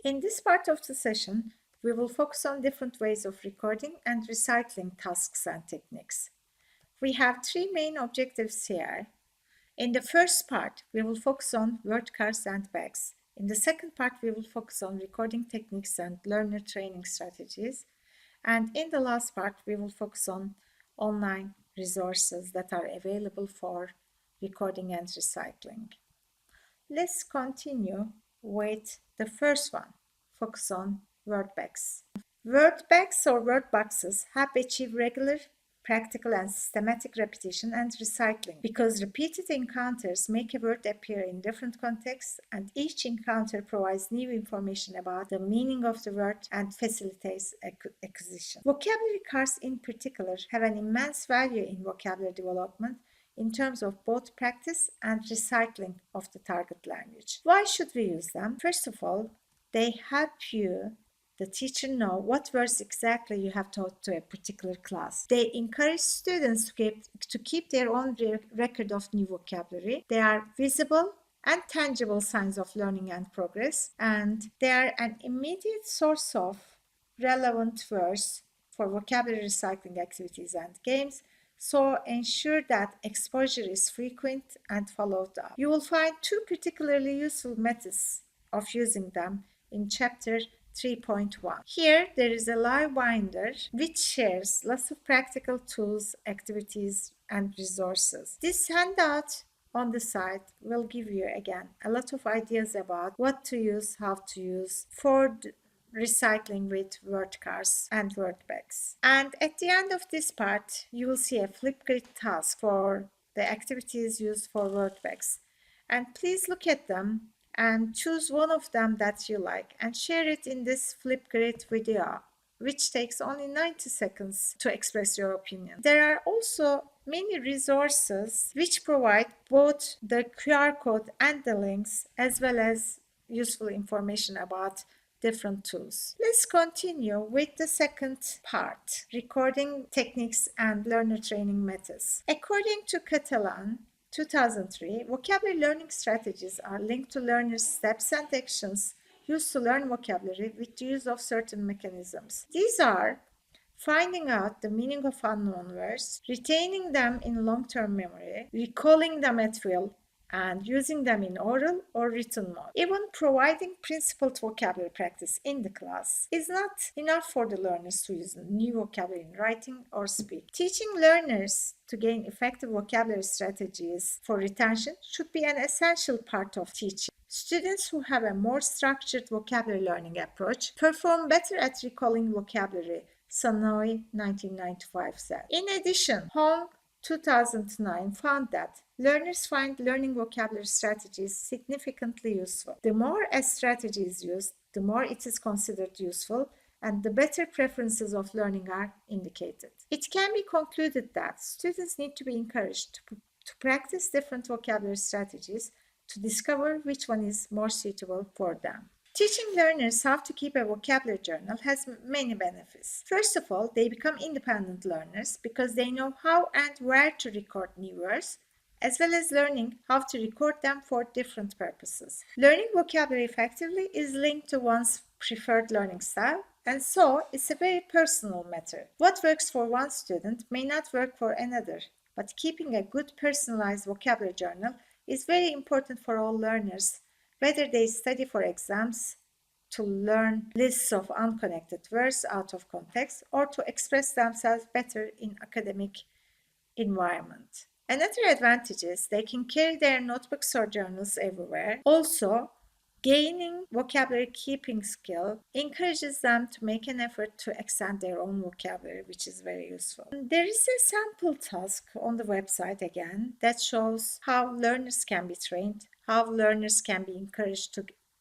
In this part of the session, we will focus on different ways of recording and recycling tasks and techniques. We have three main objectives here. In the first part, we will focus on word cards and bags. In the second part, we will focus on recording techniques and learner training strategies. And in the last part, we will focus on online resources that are available for recording and recycling. Let's continue with the first one, focus on word bags. Word bags or word boxes have achieved regular, practical and systematic repetition and recycling because repeated encounters make a word appear in different contexts and each encounter provides new information about the meaning of the word and facilitates acquisition. Vocabulary cards in particular have an immense value in vocabulary development in terms of both practice and recycling of the target language. Why should we use them? First of all, they help you, the teacher, know what words exactly you have taught to a particular class. They encourage students to keep their own record of new vocabulary. They are visible and tangible signs of learning and progress, and they are an immediate source of relevant words for vocabulary recycling activities and games, so ensure that exposure is frequent and followed up. You will find two particularly useful methods of using them in chapter 3.1. Here there is a live binder which shares lots of practical tools, activities and resources. This handout on the side will give you again a lot of ideas about what to use, how to use for recycling with word cards and word bags. And at the end of this part, you will see a Flipgrid task for the activities used for word bags. And please look at them and choose one of them that you like and share it in this Flipgrid video, which takes only 90 seconds to express your opinion. There are also many resources which provide both the QR code and the links as well as useful information about different tools. Let's continue with the second part, recording techniques and learner training methods. According to Catalan, 2003, vocabulary learning strategies are linked to learners' steps and actions used to learn vocabulary with the use of certain mechanisms. These are finding out the meaning of unknown words, retaining them in long-term memory, recalling them at will, and using them in oral or written mode. Even providing principled vocabulary practice in the class is not enough for the learners to use new vocabulary in writing or speak. Teaching learners to gain effective vocabulary strategies for retention should be an essential part of teaching. Students who have a more structured vocabulary learning approach perform better at recalling vocabulary, Sanoy 1995 said. In addition, Hong 2009 found that learners find learning vocabulary strategies significantly useful. The more a strategy is used, the more it is considered useful and the better preferences of learning are indicated. It can be concluded that students need to be encouraged to practice different vocabulary strategies to discover which one is more suitable for them. Teaching learners how to keep a vocabulary journal has many benefits. First of all, they become independent learners because they know how and where to record new words, as well as learning how to record them for different purposes. Learning vocabulary effectively is linked to one's preferred learning style, and so it's a very personal matter. What works for one student may not work for another, but keeping a good personalized vocabulary journal is very important for all learners, whether they study for exams, to learn lists of unconnected words out of context, or to express themselves better in academic environment. Another advantage is they can carry their notebooks or journals everywhere. Also, gaining vocabulary keeping skill encourages them to make an effort to extend their own vocabulary, which is very useful. There is a sample task on the website again that shows how learners can be trained, how learners can be encouraged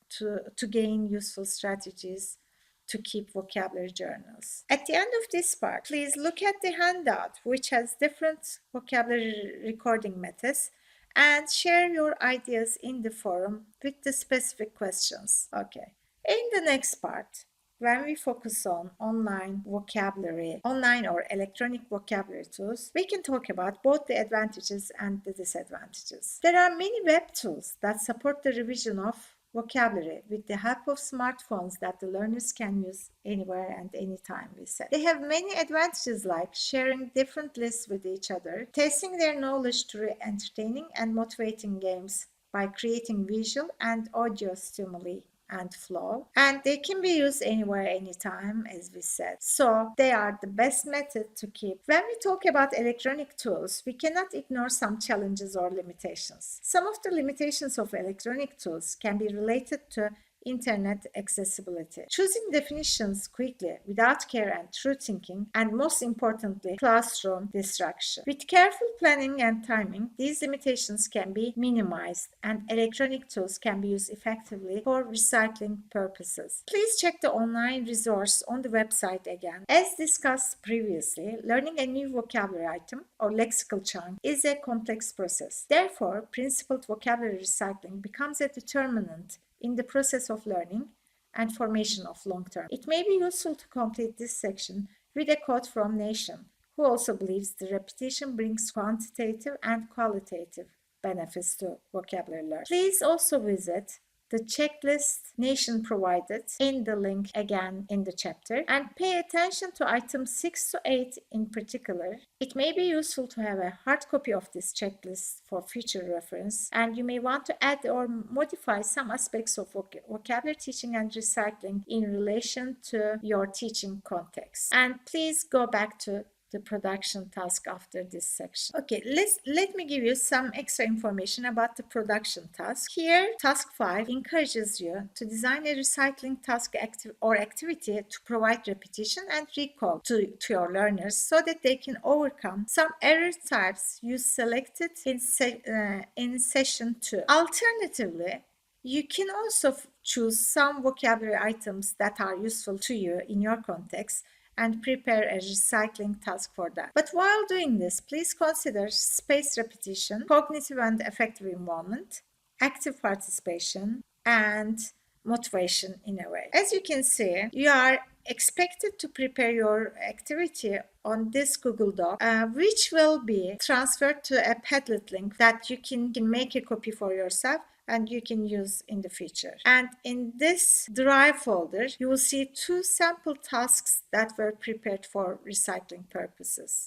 to gain useful strategies to keep vocabulary journals. At the end of this part, please look at the handout, which has different vocabulary recording methods, and share your ideas in the forum with the specific questions. Okay. In the next part, when we focus on online vocabulary, online or electronic vocabulary tools, we can talk about both the advantages and the disadvantages. There are many web tools that support the revision of vocabulary with the help of smartphones that the learners can use anywhere and anytime, we said. They have many advantages like sharing different lists with each other, testing their knowledge through entertaining and motivating games by creating visual and audio stimuli and flow, and they can be used anywhere anytime, as we said, so they are the best method to keep. When we talk about electronic tools, we cannot ignore some challenges or limitations. Some of the limitations of electronic tools can be related to internet accessibility, choosing definitions quickly without care and through thinking, and most importantly, classroom distraction. With careful planning and timing, these limitations can be minimized and electronic tools can be used effectively for recycling purposes. Please check the online resource on the website again. As discussed previously, learning a new vocabulary item or lexical chunk is a complex process. Therefore, principled vocabulary recycling becomes a determinant in the process of learning and formation of long term. It may be useful to complete this section with a quote from Nation, who also believes the repetition brings quantitative and qualitative benefits to vocabulary learning. Please also visit the checklist Nation provided in the link again in the chapter, and pay attention to items 6 to 8 in particular. It may be useful to have a hard copy of this checklist for future reference, and you may want to add or modify some aspects of vocabulary teaching and recycling in relation to your teaching context. And please go back to the production task after this section. Okay, let me give you some extra information about the production task. Here, task 5 encourages you to design a recycling task or activity to provide repetition and recall to your learners so that they can overcome some error types you selected in session 2. Alternatively, you can also choose some vocabulary items that are useful to you in your context and prepare a recycling task for that. But while doing this, please consider spaced repetition, cognitive and affective involvement, active participation, and motivation in a way. As you can see, you are expected to prepare your activity on this Google Doc, which will be transferred to a Padlet link that you can make a copy for yourself and you can use in the future. And in this Drive folder, you will see 2 sample tasks that were prepared for recycling purposes.